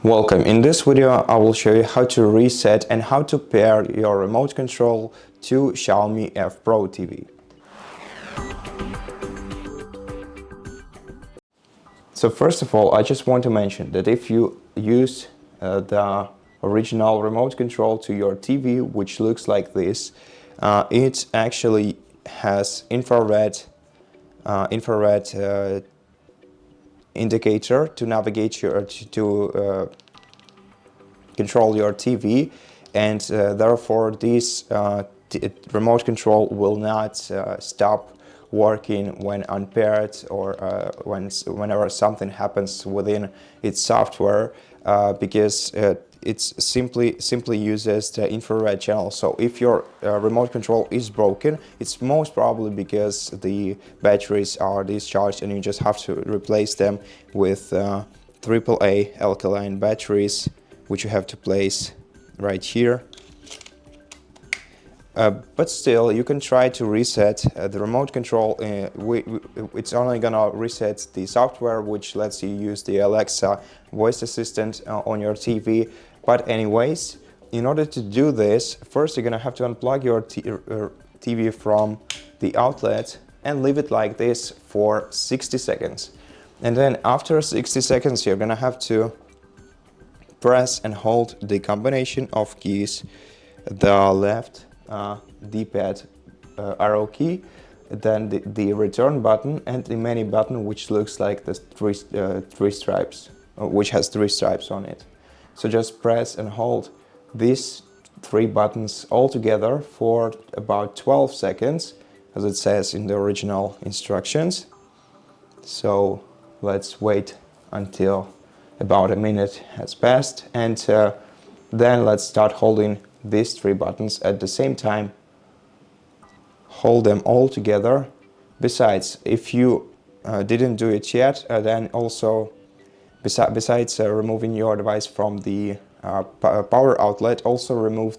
Welcome. In this video I will show you how to reset and how to pair your remote control to Xiaomi F Pro TV. So first of all, I just want to mention that if you use the original remote control to your TV, which looks like this, it actually has infrared indicator to navigate to control your TV, and therefore this remote control will not stop working when unpaired or whenever something happens within its software, because it simply uses the infrared channel. So if your remote control is broken, it's most probably because the batteries are discharged, and you just have to replace them with AAA alkaline batteries, which you have to place right here. But still, you can try to reset the remote control. It's only gonna reset the software, which lets you use the Alexa voice assistant on your TV. But anyways, in order to do this, first you're gonna have to unplug your TV from the outlet and leave it like this for 60 seconds. And then after 60 seconds, you're gonna have to press and hold the combination of keys, the left D-pad arrow key, then the return button, and the menu button, which looks like the three stripes, which has 3 stripes on it. So just press and hold these 3 buttons all together for about 12 seconds, as it says in the original instructions. So let's wait until about a minute has passed, and then let's start holding these 3 buttons at the same time. Hold them all together. Besides, if you didn't do it yet, then also besides removing your device from the power outlet, also remove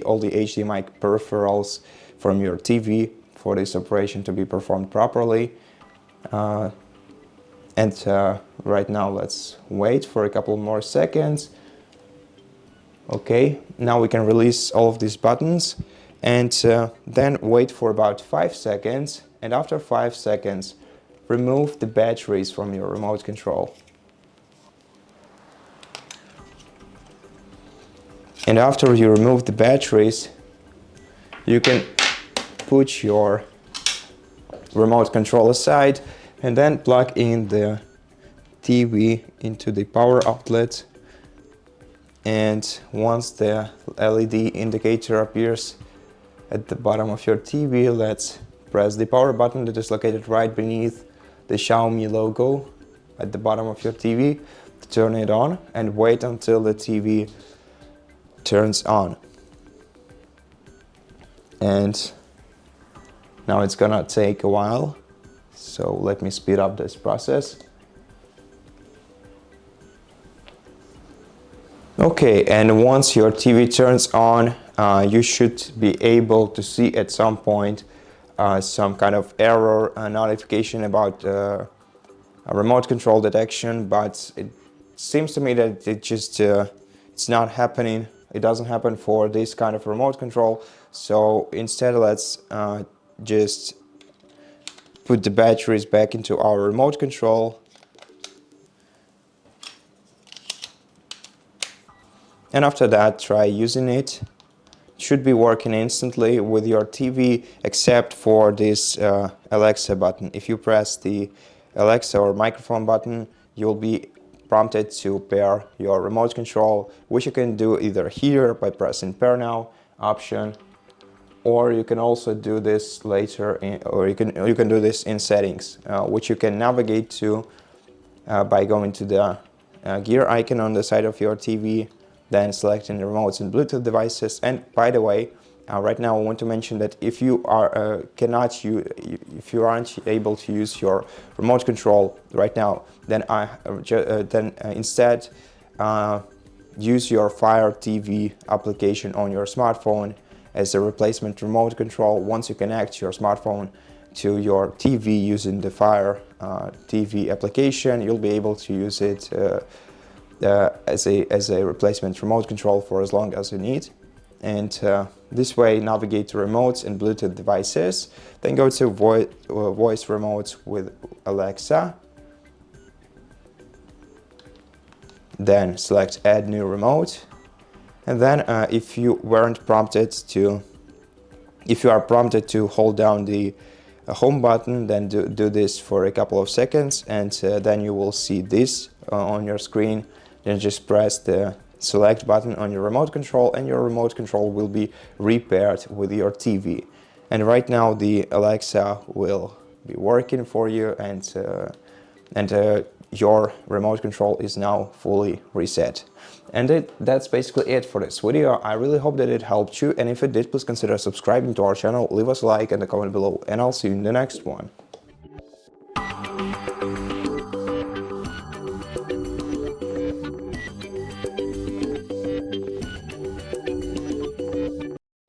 all the HDMI peripherals from your TV for this operation to be performed properly. And right now let's wait for a couple more seconds. Okay, now we can release all of these buttons, and then wait for about 5 seconds, and after 5 seconds remove the batteries from your remote control. And after you remove the batteries, you can put your remote control aside and then plug in the TV into the power outlet. And once the LED indicator appears at the bottom of your TV, let's press the power button that is located right beneath the Xiaomi logo at the bottom of your TV to turn it on, and wait until the TV turns on. And now it's gonna take a while, so let me speed up this process. Okay, and once your TV turns on, you should be able to see at some point some kind of error notification about a remote control detection, but it seems to me that it's not happening. It doesn't happen for this kind of remote control. So instead, let's just put the batteries back into our remote control. And after that, try using it. It should be working instantly with your TV, except for this Alexa button. If you press the Alexa or microphone button, you'll be prompted to pair your remote control, which you can do either here by pressing pair now option, or you can also do this later or you can do this in settings, which you can navigate to by going to the gear icon on the side of your TV, then selecting the remotes and Bluetooth devices. And by the way, right now I want to mention that if you are if you aren't able to use your remote control right now, then instead use your Fire TV application on your smartphone as a replacement remote control. Once you connect your smartphone to your TV using the Fire TV application, you'll be able to use it as a replacement remote control for as long as you need. And this way, navigate to remotes and Bluetooth devices. Then go to voice remotes with Alexa. Then select add new remote. And then if you are prompted to hold down the home button, then do this for a couple of seconds, and then you will see this on your screen. Then just press the select button on your remote control, and your remote control will be repaired with your TV. And right now the Alexa will be working for you, and your remote control is now fully reset. And that's basically it for this video. I really hope that it helped you, and if it did, please consider subscribing to our channel, leave us a like and a comment below, and I'll see you in the next one.